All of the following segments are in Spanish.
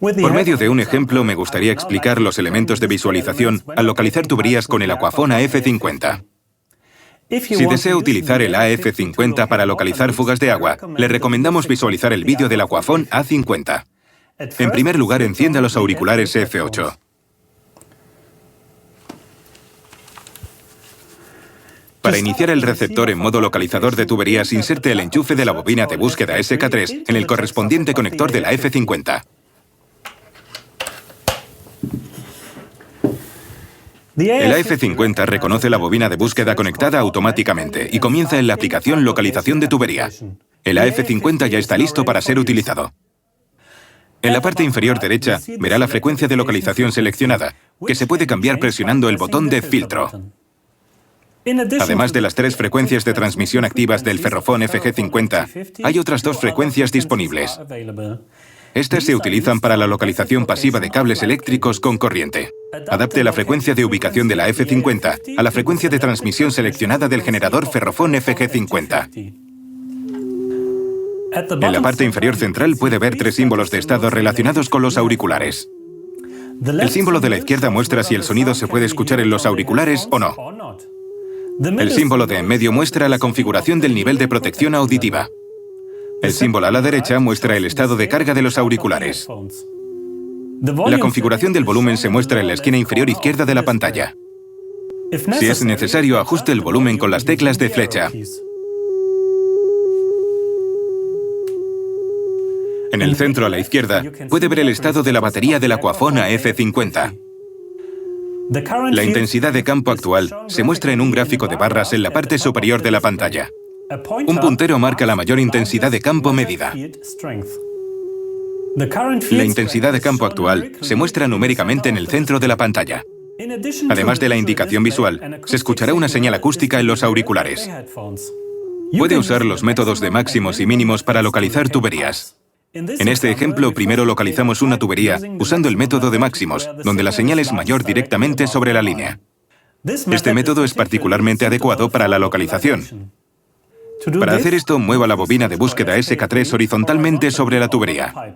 Por medio de un ejemplo, me gustaría explicar los elementos de visualización al localizar tuberías con el Aquafon AF50. Si desea utilizar el AF50 para localizar fugas de agua, le recomendamos visualizar el vídeo del Aquafon A50. En primer lugar, encienda los auriculares F8. Para iniciar el receptor en modo localizador de tuberías, inserte el enchufe de la bobina de búsqueda SK3 en el correspondiente conector de la F50. El AF50 reconoce la bobina de búsqueda conectada automáticamente y comienza en la aplicación Localización de tubería. El AF50 ya está listo para ser utilizado. En la parte inferior derecha verá la frecuencia de localización seleccionada, que se puede cambiar presionando el botón de filtro. Además de las 3 frecuencias de transmisión activas del Ferrofon FG50, hay otras 2 frecuencias disponibles. Estas se utilizan para la localización pasiva de cables eléctricos con corriente. Adapte la frecuencia de ubicación de la F50 a la frecuencia de transmisión seleccionada del generador Ferrofon FG50. En la parte inferior central puede ver 3 símbolos de estado relacionados con los auriculares. El símbolo de la izquierda muestra si el sonido se puede escuchar en los auriculares o no. El símbolo de en medio muestra la configuración del nivel de protección auditiva. El símbolo a la derecha muestra el estado de carga de los auriculares. La configuración del volumen se muestra en la esquina inferior izquierda de la pantalla. Si es necesario, ajuste el volumen con las teclas de flecha. En el centro a la izquierda puede ver el estado de la batería del Aquafon AF50. La intensidad de campo actual se muestra en un gráfico de barras en la parte superior de la pantalla. Un puntero marca la mayor intensidad de campo medida. La intensidad de campo actual se muestra numéricamente en el centro de la pantalla. Además de la indicación visual, se escuchará una señal acústica en los auriculares. Puede usar los métodos de máximos y mínimos para localizar tuberías. En este ejemplo, primero localizamos una tubería usando el método de máximos, donde la señal es mayor directamente sobre la línea. Este método es particularmente adecuado para la localización. Para hacer esto, mueva la bobina de búsqueda SK3 horizontalmente sobre la tubería.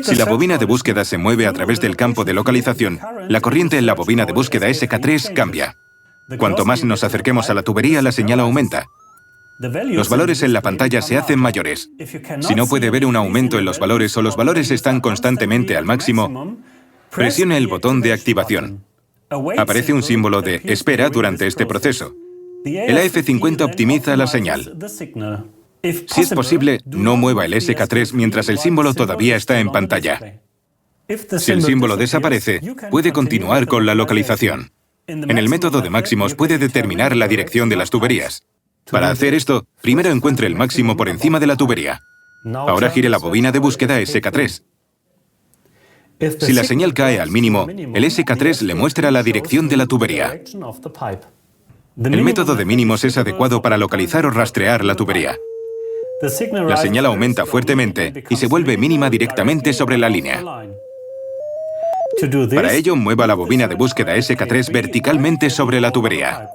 Si la bobina de búsqueda se mueve a través del campo de localización, la corriente en la bobina de búsqueda SK3 cambia. Cuanto más nos acerquemos a la tubería, la señal aumenta. Los valores en la pantalla se hacen mayores. Si no puede ver un aumento en los valores o los valores están constantemente al máximo, presione el botón de activación. Aparece un símbolo de espera durante este proceso. El AF50 optimiza la señal. Si es posible, no mueva el SK3 mientras el símbolo todavía está en pantalla. Si el símbolo desaparece, puede continuar con la localización. En el método de máximos puede determinar la dirección de las tuberías. Para hacer esto, primero encuentre el máximo por encima de la tubería. Ahora gire la bobina de búsqueda SK3. Si la señal cae al mínimo, el SK3 le muestra la dirección de la tubería. El método de mínimos es adecuado para localizar o rastrear la tubería. La señal aumenta fuertemente y se vuelve mínima directamente sobre la línea. Para ello, mueva la bobina de búsqueda SK3 verticalmente sobre la tubería.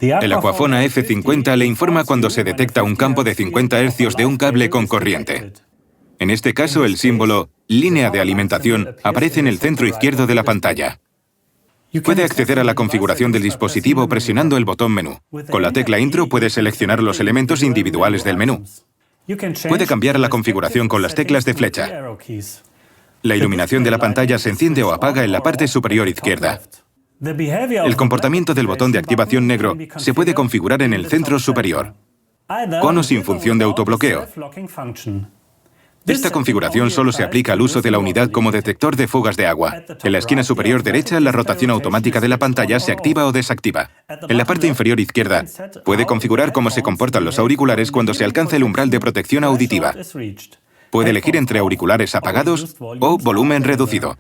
El Aquafon AF50 le informa cuando se detecta un campo de 50 Hz de un cable con corriente. En este caso, el símbolo línea de alimentación aparece en el centro izquierdo de la pantalla. Puede acceder a la configuración del dispositivo presionando el botón menú. Con la tecla Intro puede seleccionar los elementos individuales del menú. Puede cambiar la configuración con las teclas de flecha. La iluminación de la pantalla se enciende o apaga en la parte superior izquierda. El comportamiento del botón de activación negro se puede configurar en el centro superior, con o sin función de autobloqueo. Esta configuración solo se aplica al uso de la unidad como detector de fugas de agua. En la esquina superior derecha, la rotación automática de la pantalla se activa o desactiva. En la parte inferior izquierda, puede configurar cómo se comportan los auriculares cuando se alcanza el umbral de protección auditiva. Puede elegir entre auriculares apagados o volumen reducido.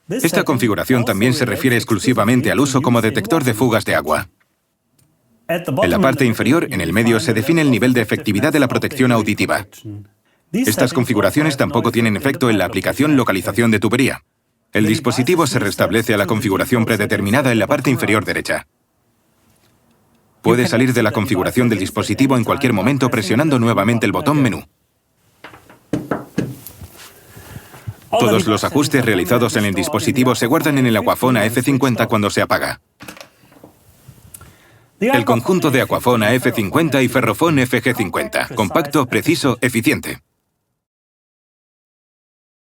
Esta configuración también se refiere exclusivamente al uso como detector de fugas de agua. En la parte inferior, en el medio, se define el nivel de efectividad de la protección auditiva. Estas configuraciones tampoco tienen efecto en la aplicación localización de tubería. El dispositivo se restablece a la configuración predeterminada en la parte inferior derecha. Puede salir de la configuración del dispositivo en cualquier momento presionando nuevamente el botón menú. Todos los ajustes realizados en el dispositivo se guardan en el Aquafone AF50 cuando se apaga. El conjunto de Aquafone AF50 y Ferrophone FG50. Compacto, preciso, eficiente.